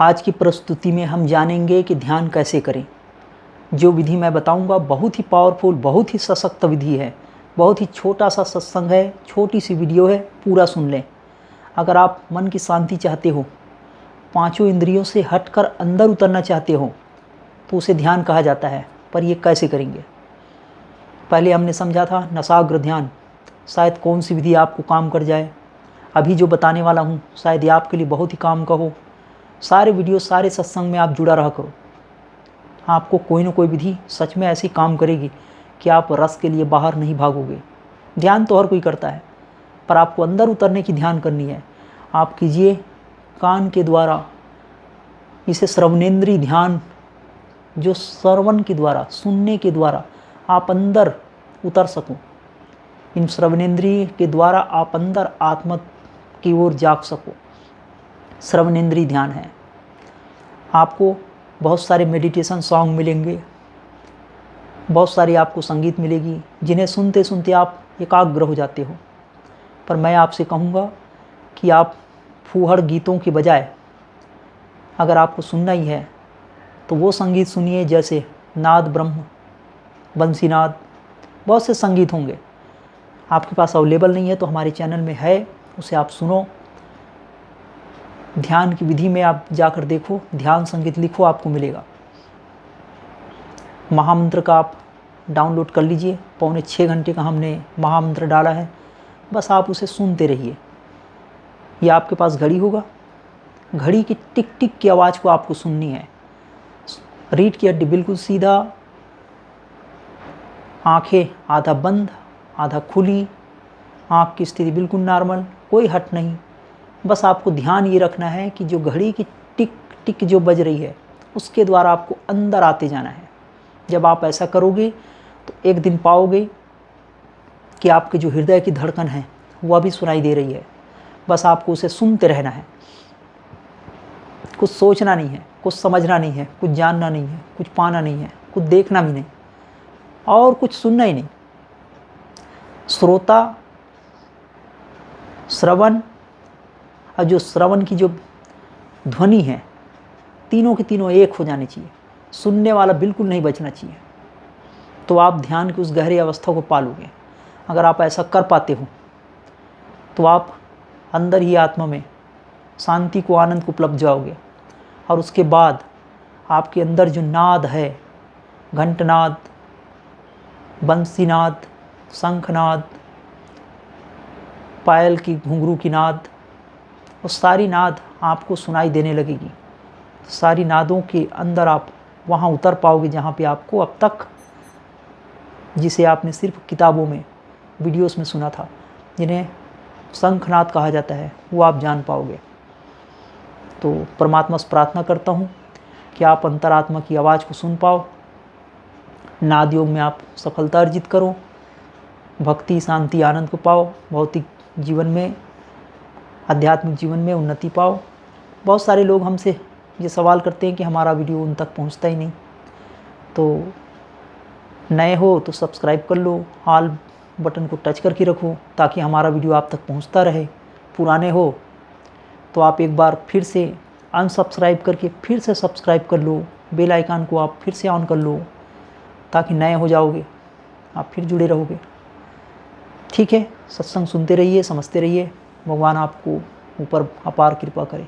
आज की प्रस्तुति में हम जानेंगे कि ध्यान कैसे करें। जो विधि मैं बताऊंगा बहुत ही पावरफुल, बहुत ही सशक्त विधि है। बहुत ही छोटा सा सत्संग है, छोटी सी वीडियो है, पूरा सुन लें। अगर आप मन की शांति चाहते हो, पांचों इंद्रियों से हटकर अंदर उतरना चाहते हो, तो उसे ध्यान कहा जाता है। पर ये कैसे करेंगे? पहले हमने समझा था नसाग्र ध्यान। शायद कौन सी विधि आपको काम कर जाए। अभी जो बताने वाला हूँ शायद ये आपके लिए बहुत ही काम का हो। सारे वीडियो, सारे सत्संग में आप जुड़ा रहा करो। आपको कोई ना कोई विधि सच में ऐसी काम करेगी कि आप रस के लिए बाहर नहीं भागोगे। ध्यान तो हर कोई करता है, पर आपको अंदर उतरने की ध्यान करनी है। आप कीजिए कान के द्वारा इसे श्रवणेंद्रीय ध्यान, जो श्रवण के द्वारा, सुनने के द्वारा आप अंदर उतर सको। इन श्रवणेंद्रिय के द्वारा आप अंदर आत्मा की ओर जाग सको। श्रवणेंद्रिय ध्यान है। आपको बहुत सारे मेडिटेशन सॉन्ग मिलेंगे, बहुत सारी आपको संगीत मिलेगी, जिन्हें सुनते सुनते आप एकाग्र हो जाते हो। पर मैं आपसे कहूँगा कि आप फूहड़ गीतों के बजाय अगर आपको सुनना ही है तो वो संगीत सुनिए जैसे नाद ब्रह्म, बंसीनाद, बहुत से संगीत होंगे। आपके पास अवेलेबल नहीं है तो हमारे चैनल में है, उसे आप सुनो। ध्यान की विधि में आप जाकर देखो, ध्यान संगीत लिखो, आपको मिलेगा। महामंत्र का आप डाउनलोड कर लीजिए। 6.25 घंटे का हमने महामंत्र डाला है, बस आप उसे सुनते रहिए। या आपके पास घड़ी होगा, घड़ी की टिक टिक की आवाज़ को आपको सुननी है। रीढ़ की हड्डी बिल्कुल सीधा, आंखें आधा बंद आधा खुली, आँख की स्थिति बिल्कुल नॉर्मल, कोई हट नहीं। बस आपको ध्यान ये रखना है कि जो घड़ी की टिक टिक जो बज रही है उसके द्वारा आपको अंदर आते जाना है। जब आप ऐसा करोगे तो एक दिन पाओगे कि आपके जो हृदय की धड़कन है वह भी सुनाई दे रही है। बस आपको उसे सुनते रहना है। कुछ सोचना नहीं है, कुछ समझना नहीं है, कुछ जानना नहीं है, कुछ पाना नहीं है, कुछ देखना भी नहीं और कुछ सुनना ही नहीं। श्रोता, श्रवण और जो श्रवण की जो ध्वनि है, तीनों के तीनों एक हो जाने चाहिए। सुनने वाला बिल्कुल नहीं बचना चाहिए। तो आप ध्यान की उस गहरी अवस्था को पालोगे। अगर आप ऐसा कर पाते हो तो आप अंदर ही आत्मा में शांति को, आनंद को उपलब्ध जाओगे। और उसके बाद आपके अंदर जो नाद है, घंटनाद, बंसीनाद, शंखनाद, पायल की घुंघरू की नाद, वो सारी नाद आपको सुनाई देने लगेगी। सारी नादों के अंदर आप वहाँ उतर पाओगे जहाँ पे आपको अब तक, जिसे आपने सिर्फ किताबों में, वीडियोस में सुना था, जिन्हें शंखनाद कहा जाता है, वो आप जान पाओगे। तो परमात्मा से प्रार्थना करता हूँ कि आप अंतरात्मा की आवाज़ को सुन पाओ, नाद योग में आप सफलता अर्जित करो, भक्ति, शांति, आनंद को पाओ, भौतिक जीवन में, आध्यात्मिक जीवन में उन्नति पाओ। बहुत सारे लोग हमसे ये सवाल करते हैं कि हमारा वीडियो उन तक पहुंचता ही नहीं। तो नए हो तो सब्सक्राइब कर लो, ऑल बटन को टच करके रखो ताकि हमारा वीडियो आप तक पहुंचता रहे। पुराने हो तो आप एक बार फिर से अनसब्सक्राइब करके फिर से सब्सक्राइब कर लो, बेल आइकन को आप फिर से ऑन कर लो ताकि नए हो जाओगे, आप फिर जुड़े रहोगे। ठीक है, सत्संग सुनते रहिए, समझते रहिए। भगवान आपको ऊपर अपार कृपा करे।